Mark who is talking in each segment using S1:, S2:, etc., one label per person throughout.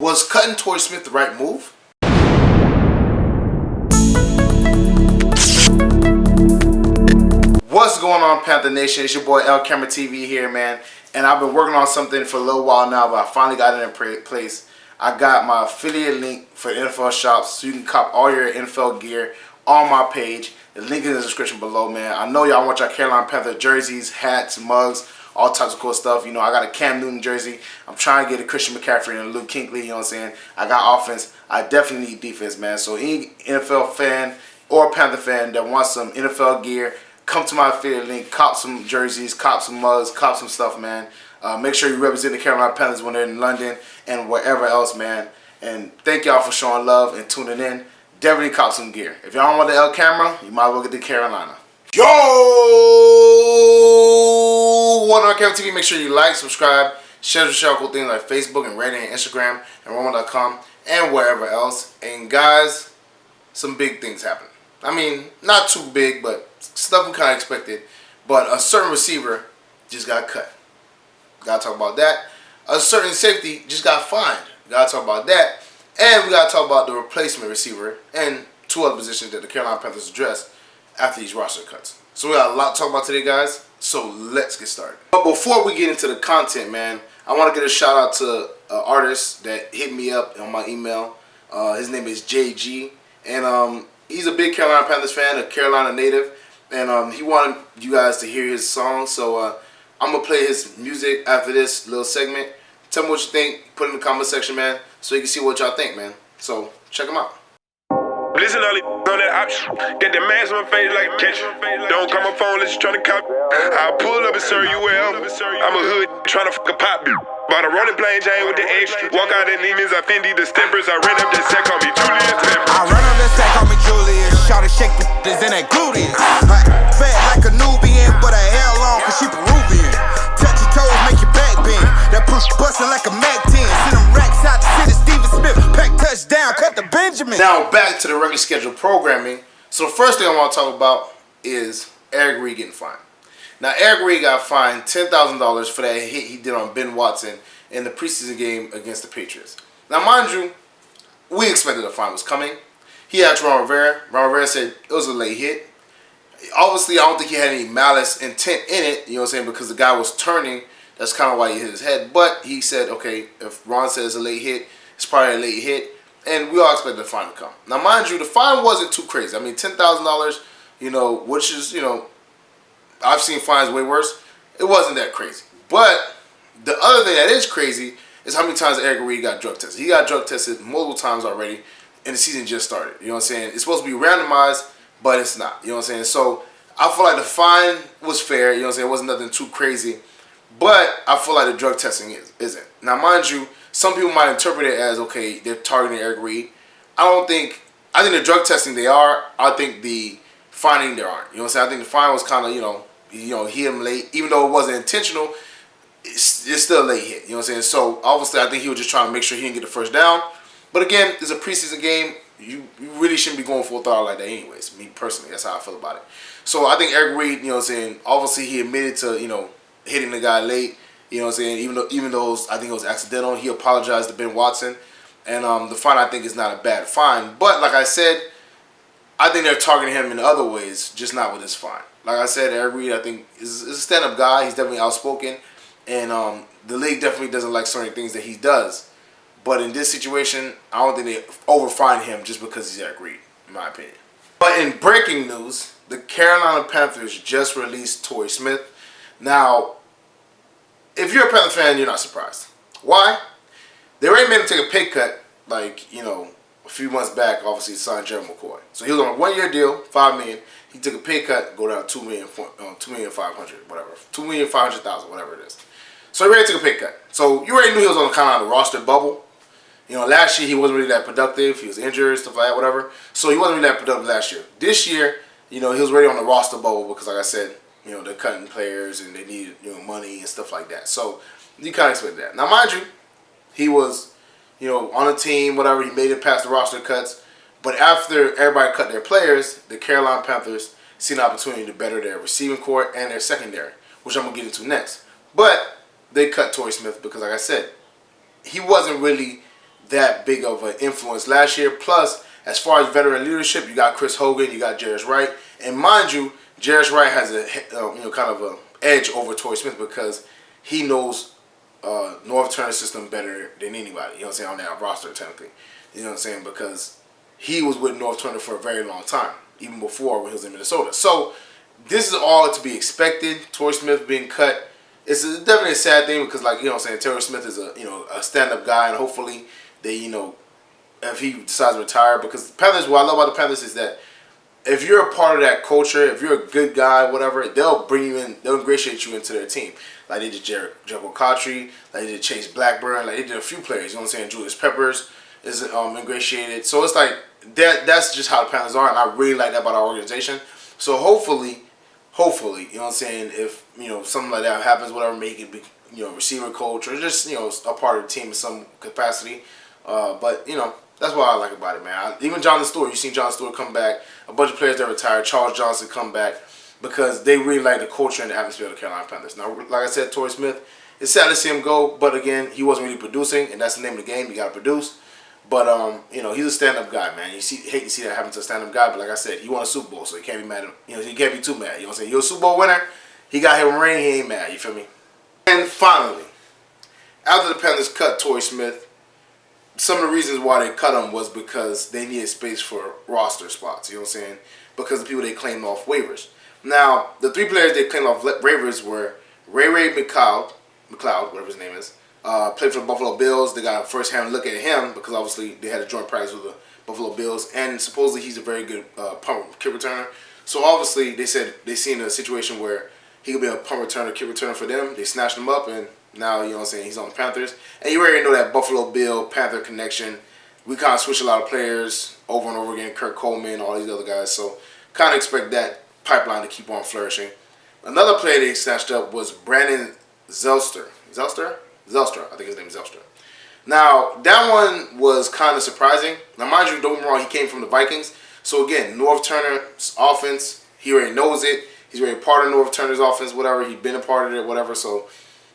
S1: Was cutting Torrey Smith the right move? What's going on, Panther Nation? It's your boy LCameraTV here, man. And I've been working on something for a little while now, but I finally got it in place. I got my affiliate link for NFL shops, so you can cop all your NFL gear on my page. The link is in the description below, man. I know y'all want your Carolina Panther jerseys, hats, mugs, all types of cool stuff. You know, I got a Cam Newton jersey. I'm trying to get a Christian McCaffrey and a Luke Kuechly, you know what I'm saying? I got offense. I definitely need defense, man. So any NFL fan or Panther fan that wants some NFL gear, come to my affiliate link, cop some jerseys, cop some mugs, cop some stuff, man. Make sure you represent the Carolina Panthers when they're in London and wherever else, man. And thank y'all for showing love and tuning in. Definitely cop some gear. If y'all don't want the L camera, you might as well get the Carolina. Yo! One on Camera TV. Make sure you like, subscribe, share cool things like Facebook and Reddit and Instagram and Roman.com and wherever else. And guys, some big things happen. I mean, not too big, but stuff we kind of expected. But a certain receiver just got cut. Gotta talk about that. A certain safety just got fined. Gotta talk about that. And we gotta talk about the replacement receiver and two other positions that the Carolina Panthers addressed after these roster cuts. So we got a lot to talk about today, guys. So let's get started. But before we get into the content, man, I want to get a shout out to an artist that hit me up on my email. His name is JG, and he's a big Carolina Panthers fan, a Carolina native, and he wanted you guys to hear his song. So I'm gonna play his music after this little segment. Tell me what you think. Put it in the comment section, man, so you can see what y'all think, man. So check him out.
S2: Listen all on that option. Get the mask on my face like a catch. Don't call my phone unless you tryna cop. I'll pull up and serve you well. I'm a hood tryna fuck a pop. Bought a running plane Jane with the extra. Walk out in demons, I Fendi the steppers. I ran up that sack, call me Julius.
S3: I run up that sack, call me Julius. Shot to shake the is in that gluteus. Fat like a Nubian, but a hair long cause she Peruvian. Touch your toes, make your back bend. That push bustin' like a Mac 10. Send them racks out to city, Steven Smith. Pack touchdown, cut the Benjamin.
S1: Now back to the regular scheduled programming. So the first thing I want to talk about is Eric Reid getting fined. Now Eric Reid got fined $10,000 for that hit he did on Ben Watson in the preseason game against the Patriots. Now mind you, we expected the fine was coming. He asked Ron Rivera. Ron Rivera said it was a late hit. Obviously, I don't think he had any malice intent in it, you know what I'm saying, because the guy was turning. That's kind of why he hit his head. But he said, okay, if Ron says a late hit, it's probably a late hit. And we all expected the fine to come. Now, mind you, the fine wasn't too crazy. I mean, $10,000, you know, which is, you know, I've seen fines way worse. It wasn't that crazy. But the other thing that is crazy is how many times Eric Reid got drug tested. He got drug tested multiple times already, and the season just started. You know what I'm saying? It's supposed to be randomized, but it's not. You know what I'm saying? So I feel like the fine was fair. You know what I'm saying? It wasn't nothing too crazy. But I feel like the drug testing isn't. Now, mind you, some people might interpret it as, okay, they're targeting Eric Reid. I think the drug testing they are. I think the fining there aren't. You know what I'm saying? I think the fine was kind of, you know, hit him late. Even though it wasn't intentional, it's still a late hit. You know what I'm saying? So, obviously, I think he was just trying to make sure he didn't get the first down. But again, it's a preseason game. You really shouldn't be going full throttle like that anyways. Me personally, that's how I feel about it. So, I think Eric Reid, you know what I'm saying, obviously he admitted to, you know, hitting the guy late. You know what I'm saying? Even though I think it was accidental, he apologized to Ben Watson. And the fine, I think, is not a bad fine. But, like I said, I think they're targeting him in other ways, just not with this fine. Like I said, Eric Reid, I think, is a stand-up guy. He's definitely outspoken. And the league definitely doesn't like certain things that he does. But in this situation, I don't think they over-fine him just because he's Eric Reid, in my opinion. But in breaking news, the Carolina Panthers just released Torrey Smith. Now, if you're a Panther fan, you're not surprised. Why? They already made him take a pay cut, like, you know, a few months back. Obviously, he signed Jerry McCoy. So he was on a one-year deal, $5 million. He took a pay cut, go down $2.5 million, whatever, $2,500,000, whatever it is. So he already took a pay cut. So you already knew he was on kind of the roster bubble. You know, last year he wasn't really that productive. He was injured, stuff like that, whatever. So he wasn't really that productive last year. This year, you know, he was already on the roster bubble because, like I said, you know, they're cutting players and they need, you know, money and stuff like that. So you kind of expect that. Now, mind you, he was, you know, on a team, whatever. He made it past the roster cuts. But after everybody cut their players, the Carolina Panthers see an opportunity to better their receiving corps and their secondary, which I'm going to get into next. But they cut Torrey Smith because, like I said, he wasn't really that big of an influence last year. Plus, as far as veteran leadership, you got Chris Hogan, you got Jarius Wright, and mind you, Jarius Wright has a kind of a edge over Torrey Smith because he knows Norv Turner's system better than anybody. You know what I'm saying, on that roster technically. You know what I'm saying, because he was with Norv Turner for a very long time, even before when he was in Minnesota. So this is all to be expected. Torrey Smith being cut. It's definitely a sad thing because, like, you know what I'm saying, Torrey Smith is a stand-up guy, and hopefully they, if he decides to retire, because the Panthers, what I love about the Panthers is that if you're a part of that culture, if you're a good guy, whatever, they'll bring you in, they'll ingratiate you into their team. Like they did Jericho Cottree, like they did Chase Blackburn, like they did a few players, you know what I'm saying, Julius Peppers is ingratiated. So it's like, that's just how the Panthers are, and I really like that about our organization. So hopefully, you know what I'm saying, if, something like that happens, whatever, make it be, receiver coach, or just, a part of the team in some capacity. But, that's what I like about it, man. Even Jonathan Stewart, you seen Jonathan Stewart come back, a bunch of players that retired, Charles Johnson come back, because they really like the culture and the atmosphere of the Carolina Panthers. Now, like I said, Torrey Smith, it's sad to see him go, but again, he wasn't really producing, and that's the name of the game. You got to produce. But, he's a stand-up guy, man. You hate to see that happen to a stand-up guy, but like I said, he won a Super Bowl, so you can't be mad at him. He can't be too mad. You know what I'm saying? You're a Super Bowl winner. He got him a ring. He ain't mad. You feel me? And finally, after the Panthers cut Torrey Smith, some of the reasons why they cut him was because they needed space for roster spots. You know what I'm saying? Because the people they claimed off waivers. Now, the 3 players they claimed off waivers were Ray McLeod, whatever his name is. Played for the Buffalo Bills. They got a first-hand look at him because obviously they had a joint practice with the Buffalo Bills, and supposedly he's a very good kick returner. So obviously they said they seen a situation where he could be a punt returner, kick returner for them. They snatched him up, and now, you know what I'm saying, he's on the Panthers. And you already know that Buffalo Bill Panther connection. We kind of switch a lot of players over and over again. Kurt Coleman, all these other guys. So kind of expect that pipeline to keep on flourishing. Another player they snatched up was Brandon Zelstra. I think his name is Zelstra. Now, that one was kind of surprising. Now, mind you, don't get me wrong, he came from the Vikings. So, again, Norv Turner's offense, he already knows it. He's already part of Norv Turner's offense, whatever. He's been a part of it, whatever. So,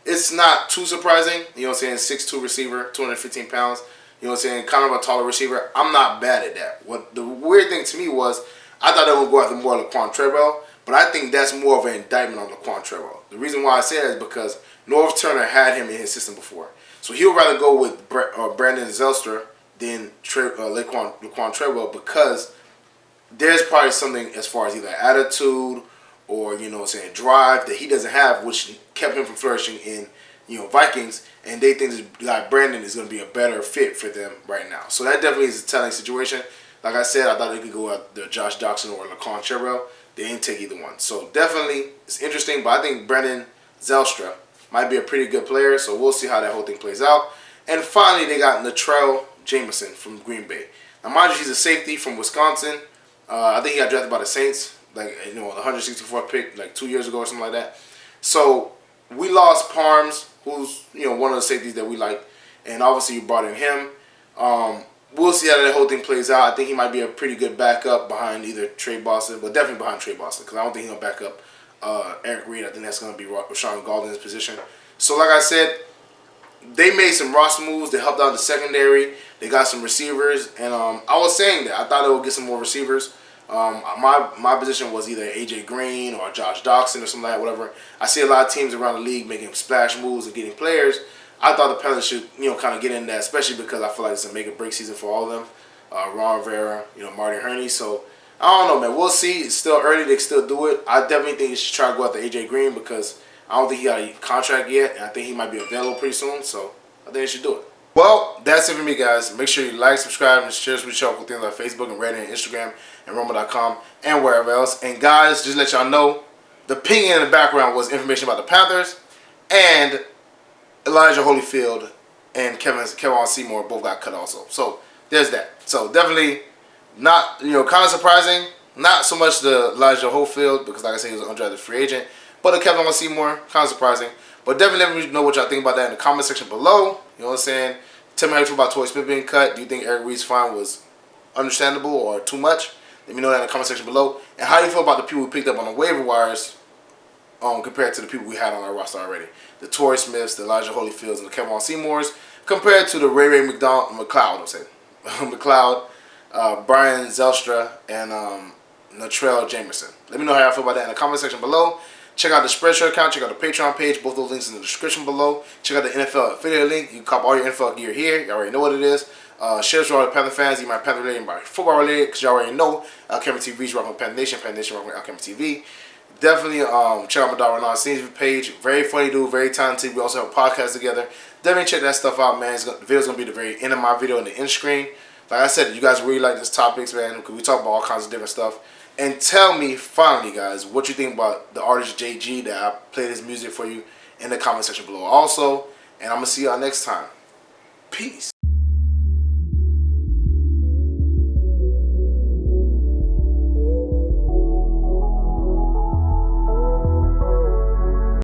S1: it's not too surprising. You know what I'm saying? 6'2" receiver, 215 pounds. You know what I'm saying? Kind of a taller receiver. I'm not bad at that. What the weird thing to me was, I thought they would go after more Laquan Treadwell, but I think that's more of an indictment on Laquan Treadwell. The reason why I say that is because Norv Turner had him in his system before. So he would rather go with Brandon Zelstra than Laquan Treadwell, because there's probably something as far as either attitude or, you know what I'm saying, drive that he doesn't have, which kept him from flourishing in, Vikings, and they think this guy Brandon is going to be a better fit for them right now. So that definitely is a telling situation. Like I said, I thought they could go after Josh Doxson or Laquan Treadwell. They didn't take either one. So definitely, it's interesting, but I think Brandon Zelstra might be a pretty good player, so we'll see how that whole thing plays out. And finally, they got Latrell Jameson from Green Bay. Now, mind you, he's a safety from Wisconsin. I think he got drafted by the Saints, the 164th pick, 2 years ago or something like that. So we lost Parms, who's one of the safeties that we like, and obviously you brought in him. We'll see how that whole thing plays out. I think he might be a pretty good backup behind either Trey Boston, but definitely behind Trey Boston, because I don't think he'll back up Eric Reid. I think that's going to be Rashawn Golden's position. So like I said, they made some roster moves. They helped out the secondary. They got some receivers, and I was saying that I thought they would get some more receivers. My position was either AJ Green or Josh Doxson or something like that, whatever. I see a lot of teams around the league making splash moves and getting players. I thought the Panthers should, kind of get in that, especially because I feel like it's a make or break season for all of them. Ron Rivera, Marty Herney. So I don't know, man. We'll see. It's still early. They can still do it. I definitely think you should try to go after AJ Green, because I don't think he got a contract yet, and I think he might be available pretty soon. So I think they should do it. Well, that's it for me, guys. Make sure you like, subscribe, and share this with y'all with things like Facebook and Reddit and Instagram and Rumble.com and wherever else. And guys, just let y'all know, the ping in the background was information about the Panthers, and Elijah Holyfield and Kevin Seymour both got cut also. So there's that. So definitely not, kind of surprising. Not so much the Elijah Holyfield, because like I said, he was an undrafted free agent. But the Kevin Seymour, kind of surprising. But definitely let me know what y'all think about that in the comment section below. You know what I'm saying? Tell me how you feel about Torrey Smith being cut. Do you think Eric Reid's fine was understandable or too much? Let me know that in the comment section below. And how do you feel about the people we picked up on the waiver wires compared to the people we had on our roster already? The Torrey Smiths, the Elijah Holyfields, and the Kevin Seymours. compared to the Ray McLeod, I'm saying, McLeod, Brian Zelstra, and Natrell Jamerson. Let me know how y'all feel about that in the comment section below. Check out the Spreadshirt account. Check out the Patreon page. Both those links in the description below. Check out the NFL affiliate link. You can cop all your NFL gear here. You already know what it is. Share this with all the Panther fans. You might Panther related, by football related, because you already know LCameraTV is rocking with Panther Nation. Panther Nation rocking with LCameraTV. Definitely check out my dog Renan Scenes page. Very funny dude. Very talented. We also have a podcast together. Definitely check that stuff out, man. The video's going to be the very end of my video in the end screen. Like I said, you guys really like this topics, man, because we talk about all kinds of different stuff. And tell me, finally, guys, what you think about the artist JG that I played his music for you in the comment section below also. And I'm going to see y'all next time. Peace.